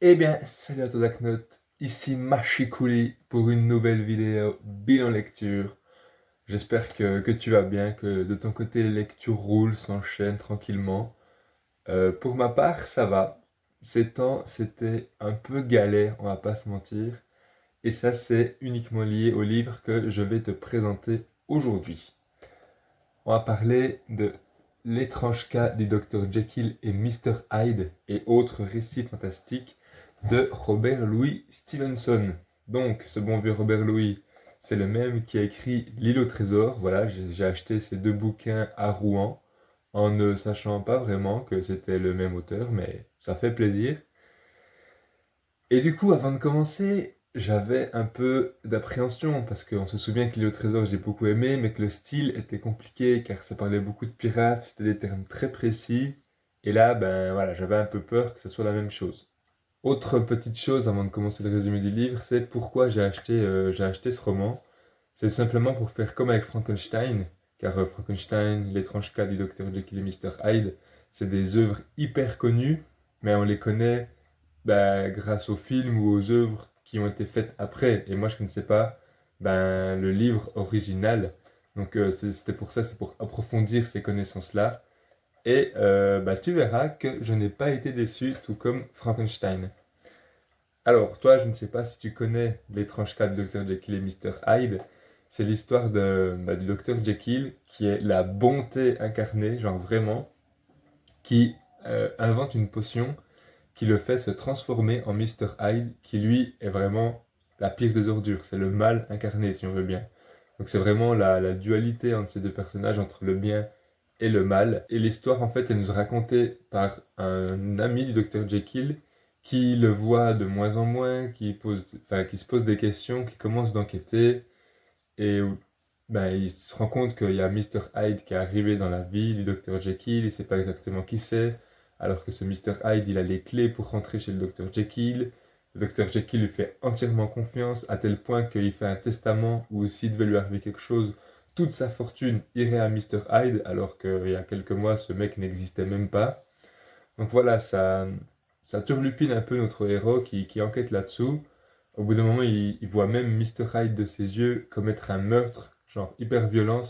Eh bien, salut à tous Aknot, ici Machikouli pour une nouvelle vidéo bilan lecture. J'espère que tu vas bien, que de ton côté les lectures roulent, s'enchaînent tranquillement. Pour ma part, ça va. Ces temps, c'était un peu galère, on va pas se mentir. Et ça, c'est uniquement lié au livre que je vais te présenter aujourd'hui. On va parler de L'étrange cas du Dr Jekyll et Mr Hyde et autres récits fantastiques de Robert Louis Stevenson. Donc, ce bon vieux Robert Louis, c'est le même qui a écrit L'île au trésor. Voilà, j'ai acheté ces deux bouquins à Rouen en ne sachant pas vraiment que c'était le même auteur, mais ça fait plaisir. Et du coup, avant de commencer, j'avais un peu d'appréhension parce qu'on se souvient que l'île au trésor j'ai beaucoup aimé, mais que le style était compliqué car ça parlait beaucoup de pirates, c'était des termes très précis. Et là, ben voilà, j'avais un peu peur que ce soit la même chose. Autre petite chose avant de commencer le résumé du livre, c'est pourquoi j'ai acheté ce roman. C'est tout simplement pour faire comme avec Frankenstein, car Frankenstein, l'étrange cas du docteur Jekyll et Mr Hyde, c'est des œuvres hyper connues, mais on les connaît grâce aux films ou aux œuvres qui ont été faites après. Et moi, je ne connaissais pas le livre original. Donc, c'était pour ça, c'est pour approfondir ces connaissances-là. Et tu verras que je n'ai pas été déçu, tout comme Frankenstein. Alors, toi, je ne sais pas si tu connais l'étrange cas de Dr. Jekyll et Mr. Hyde. C'est l'histoire du Dr. Jekyll qui est la bonté incarnée, genre vraiment, qui invente une potion qui le fait se transformer en Mr. Hyde, qui lui est vraiment la pire des ordures. C'est le mal incarné, si on veut bien. Donc c'est vraiment la dualité entre ces deux personnages, entre le bien et le mal. Et l'histoire, en fait, elle nous est racontée par un ami du docteur Jekyll qui le voit de moins en moins, qui se pose des questions, qui commence d'enquêter. Et il se rend compte qu'il y a Mr. Hyde qui est arrivé dans la vie du docteur Jekyll, il ne sait pas exactement qui c'est, alors que ce Mr. Hyde, il a les clés pour rentrer chez le docteur Jekyll. Le docteur Jekyll lui fait entièrement confiance, à tel point qu'il fait un testament où s'il devait lui arriver quelque chose, toute sa fortune irait à Mr. Hyde, alors qu'il y a quelques mois, ce mec n'existait même pas. Donc voilà, ça turlupine un peu notre héros qui enquête là-dessous. Au bout d'un moment, il voit même Mr. Hyde de ses yeux commettre un meurtre, genre hyper violent.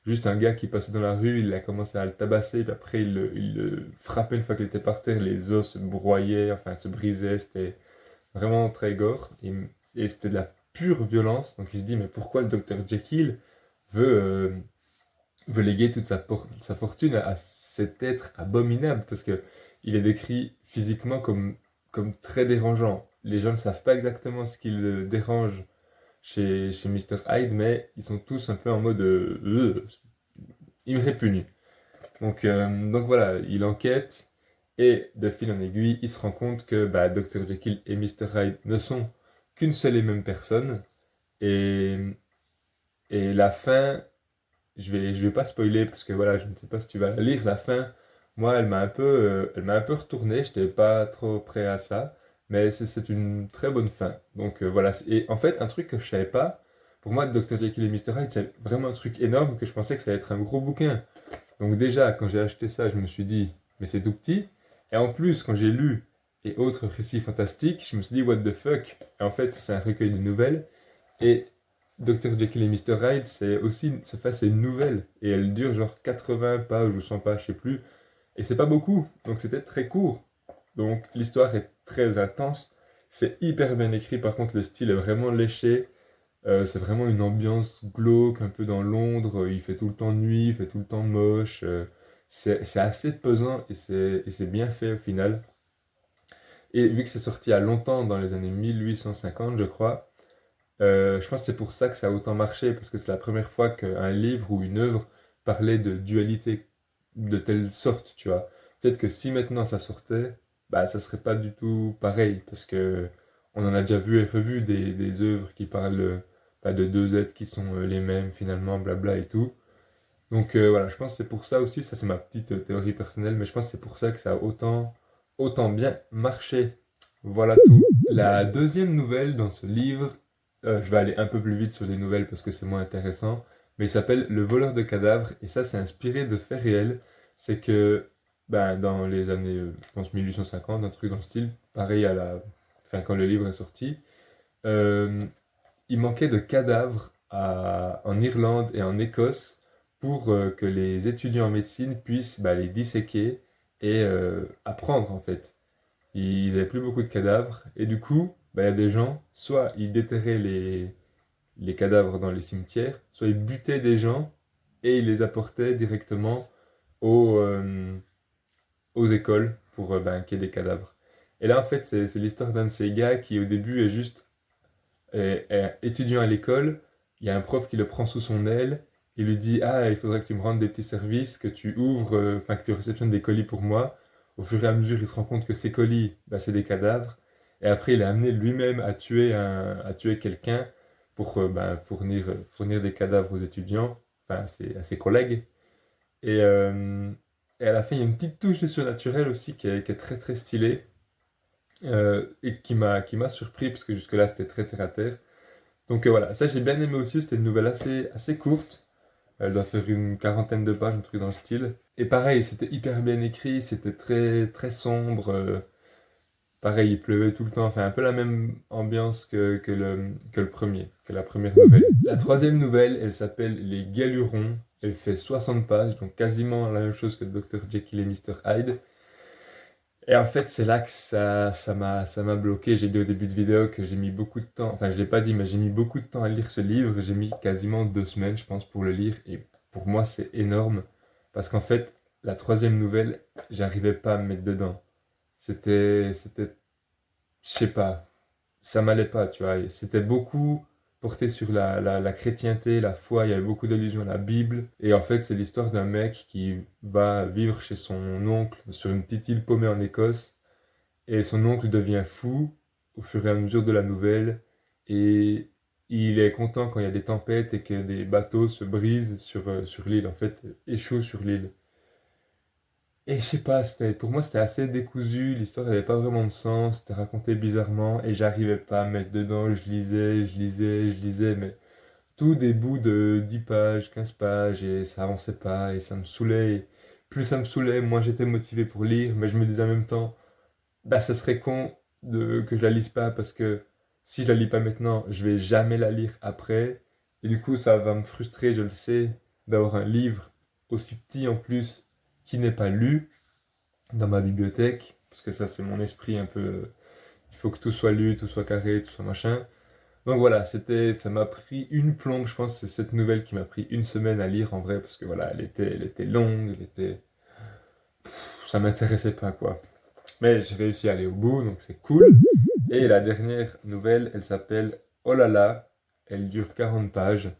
Juste un gars qui passait dans la rue, il a commencé à le tabasser, puis après il le frappait une fois qu'il était par terre, les os se broyaient, enfin se brisaient, c'était vraiment très gore. Et c'était de la pure violence. Donc il se dit, mais pourquoi le docteur Jekyll veut, euh, veut léguer toute sa fortune à cet être abominable, parce que il est décrit physiquement comme très dérangeant. Les gens ne savent pas exactement ce qui le dérange chez Mr. Hyde, mais ils sont tous un peu en mode il me répugne. Donc voilà, il enquête et de fil en aiguille, il se rend compte que Dr. Jekyll et Mr. Hyde ne sont qu'une seule et même personne. Et, et la fin, je vais pas spoiler parce que voilà, je ne sais pas si tu vas lire la fin. Moi, elle m'a un peu retourné. J'étais pas trop prêt à ça, mais c'est une très bonne fin. Donc voilà. Et en fait, un truc que je savais pas, pour moi, Dr. Jekyll et Mr. Hyde, c'est vraiment un truc énorme que je pensais que ça allait être un gros bouquin. Donc déjà, quand j'ai acheté ça, je me suis dit, mais c'est tout petit. Et en plus, quand j'ai lu et autres récits fantastiques, je me suis dit, what the fuck? Et en fait, c'est un recueil de nouvelles. Et Dr. Jekyll et Mr. Hyde, c'est une nouvelle. Et elle dure genre 80 pages ou 100 pages, je sais plus. Et c'est pas beaucoup. Donc c'était très court. Donc l'histoire est très intense. C'est hyper bien écrit. Par contre, le style est vraiment léché. C'est vraiment une ambiance glauque, un peu dans Londres. Il fait tout le temps nuit, il fait tout le temps moche. C'est assez pesant et c'est bien fait au final. Et vu que c'est sorti il y a longtemps, dans les années 1850, je crois, je pense que c'est pour ça que ça a autant marché, parce que c'est la première fois qu'un livre ou une œuvre parlait de dualité de telle sorte, tu vois. Peut-être que si maintenant ça sortait, ça serait pas du tout pareil, parce que on en a déjà vu et revu des œuvres qui parlent de deux êtres qui sont les mêmes finalement, blabla et tout. Donc voilà, je pense que c'est pour ça aussi, ça c'est ma petite théorie personnelle, mais je pense que c'est pour ça que ça a autant bien marché. Voilà tout. La deuxième nouvelle dans ce livre, je vais aller un peu plus vite sur les nouvelles parce que c'est moins intéressant, mais il s'appelle Le voleur de cadavres, et ça c'est inspiré de faits réels. C'est que dans les années, je pense 1850, un truc dans le style, pareil enfin, quand le livre est sorti, euh, il manquait de cadavres en Irlande et en Écosse pour que les étudiants en médecine puissent les disséquer et apprendre en fait. Ils n'avaient plus beaucoup de cadavres et du coup, il y a des gens, soit ils déterraient les cadavres dans les cimetières, soit ils butaient des gens et ils les apportaient directement aux, euh, aux écoles pour qu'il y ait des cadavres. Et là, en fait, c'est l'histoire d'un de ces gars qui, au début, est juste étudiant à l'école. Il y a un prof qui le prend sous son aile. Il lui dit: Ah, il faudrait que tu me rendes des petits services, que tu ouvres, enfin, que tu réceptionnes des colis pour moi. Au fur et à mesure, il se rend compte que ces colis, c'est des cadavres. Et après, il est amené lui-même à tuer quelqu'un pour fournir des cadavres aux étudiants, enfin, à ses collègues. Et, euh, et à la fin, il y a une petite touche de surnaturel aussi qui est très très stylée et qui m'a surpris parce que jusque-là c'était très terre à terre. Donc voilà, ça j'ai bien aimé aussi, c'était une nouvelle assez courte. Elle doit faire une quarantaine de pages, un truc dans le style. Et pareil, c'était hyper bien écrit, c'était très très sombre. Pareil, il pleuvait tout le temps, enfin un peu la même ambiance que le premier, que la première nouvelle. La troisième nouvelle, elle s'appelle Les Galurons. Elle fait 60 pages, donc quasiment la même chose que Dr. Jekyll et Mr. Hyde. Et en fait, c'est là que ça m'a bloqué. J'ai dit au début de vidéo que j'ai mis beaucoup de temps, enfin je l'ai pas dit, mais j'ai mis beaucoup de temps à lire ce livre. J'ai mis quasiment 2 semaines, je pense, pour le lire. Et pour moi, c'est énorme. Parce qu'en fait, la troisième nouvelle, j'arrivais pas à me mettre dedans. Je sais pas, ça m'allait pas, tu vois. Et c'était beaucoup porté sur la chrétienté, la foi, il y avait beaucoup d'allusions à la Bible. Et en fait, c'est l'histoire d'un mec qui va vivre chez son oncle sur une petite île paumée en Écosse. Et son oncle devient fou au fur et à mesure de la nouvelle. Et il est content quand il y a des tempêtes et que des bateaux se brisent sur l'île, en fait, échouent sur l'île. Et je sais pas, pour moi c'était assez décousu, l'histoire n'avait pas vraiment de sens, c'était raconté bizarrement et j'arrivais pas à me mettre dedans, je lisais, mais tout des bouts de 10 pages, 15 pages et ça avançait pas et ça me saoulait. Et plus ça me saoulait, moins j'étais motivé pour lire, mais je me disais en même temps, ça serait con que je la lise pas parce que si je la lis pas maintenant, je vais jamais la lire après. Et du coup, ça va me frustrer, je le sais, d'avoir un livre aussi petit en plus qui n'est pas lu dans ma bibliothèque, parce que ça c'est mon esprit un peu, il faut que tout soit lu, tout soit carré, tout soit machin. Donc voilà, ça m'a pris une plombe, je pense, c'est cette nouvelle qui m'a pris 1 semaine à lire en vrai, parce que voilà, elle était longue, ça m'intéressait pas quoi. Mais j'ai réussi à aller au bout, donc c'est cool. Et la dernière nouvelle, elle s'appelle Oh là là, elle dure 40 pages.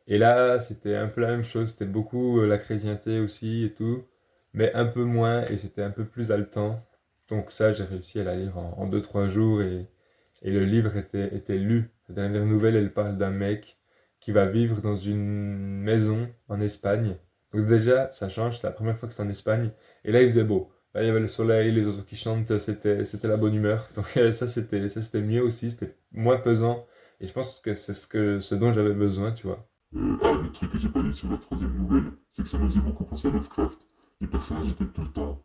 Et là, c'était un peu la même chose, c'était beaucoup la chrétienté aussi et tout, mais un peu moins et c'était un peu plus haletant. Donc ça, j'ai réussi à la lire en 2-3 jours et le livre était lu. La dernière nouvelle, elle parle d'un mec qui va vivre dans une maison en Espagne. Donc déjà, ça change, c'est la première fois que c'est en Espagne. Et là, il faisait beau. Là, il y avait le soleil, les oiseaux qui chantent, c'était la bonne humeur. Donc ça, c'était mieux aussi, c'était moins pesant. Et je pense que c'est ce dont j'avais besoin, tu vois. Le truc que j'ai pas dit sur la troisième nouvelle, c'est que ça me faisait beaucoup penser à Lovecraft. Les personnages étaient tout le temps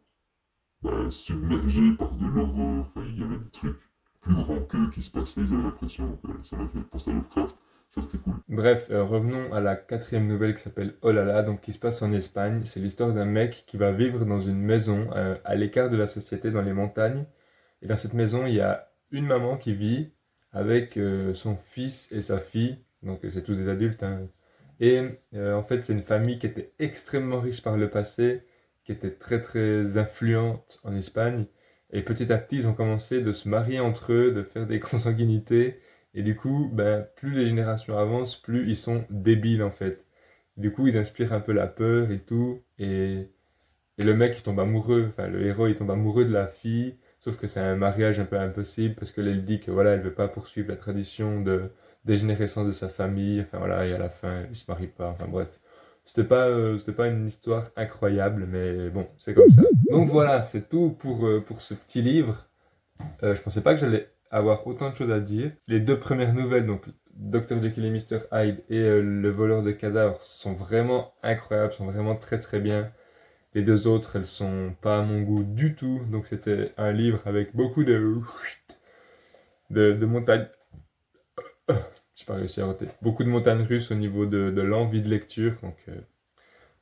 submergés par de l'horreur, enfin, il y avait des trucs plus grands qu'eux qui se passaient, j'avais l'impression, donc ça m'a fait penser à Lovecraft, ça c'était cool. Bref, revenons à la quatrième nouvelle qui s'appelle Oh là là, donc qui se passe en Espagne. C'est l'histoire d'un mec qui va vivre dans une maison à l'écart de la société dans les montagnes. Et dans cette maison, il y a une maman qui vit avec son fils et sa fille. Donc c'est tous des adultes, hein. Et en fait, c'est une famille qui était extrêmement riche par le passé, qui était très très influente en Espagne. Et petit à petit, ils ont commencé de se marier entre eux, de faire des consanguinités. Et du coup, plus les générations avancent, plus ils sont débiles en fait. Du coup, ils inspirent un peu la peur et tout. Et le mec, il tombe amoureux, enfin le héros, il tombe amoureux de la fille. Sauf que c'est un mariage un peu impossible parce qu'elle elle dit que voilà, elle veut pas poursuivre la tradition de dégénérescence de sa famille. Enfin voilà, et à la fin, il se marie pas. Enfin bref. C'était pas une histoire incroyable, mais bon, c'est comme ça. Donc voilà, c'est tout pour ce petit livre. Je pensais pas que j'allais avoir autant de choses à dire. Les 2 premières nouvelles, donc Dr. Jekyll et Mr. Hyde et Le voleur de cadavres, sont vraiment incroyables, sont vraiment très très bien. Les deux autres, elles sont pas à mon goût du tout. Donc c'était un livre avec beaucoup de montagnes. J'ai pas réussi à roter. Beaucoup de montagnes russes au niveau de l'envie de lecture.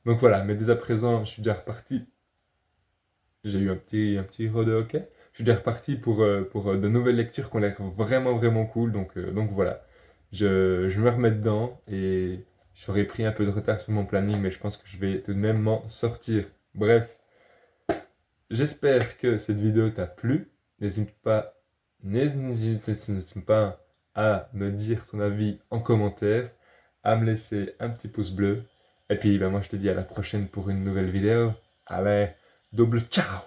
Donc voilà, mais dès à présent, je suis déjà reparti. J'ai eu un petit row de hockey. Je suis déjà reparti pour de nouvelles lectures qui ont l'air vraiment, vraiment cool. Donc voilà, je me remets dedans et j'aurais pris un peu de retard sur mon planning, mais je pense que je vais tout de même m'en sortir. Bref, j'espère que cette vidéo t'a plu. N'hésite pas à me dire ton avis en commentaire, à me laisser un petit pouce bleu. Et puis, ben, moi, je te dis à la prochaine pour une nouvelle vidéo. Allez, double ciao!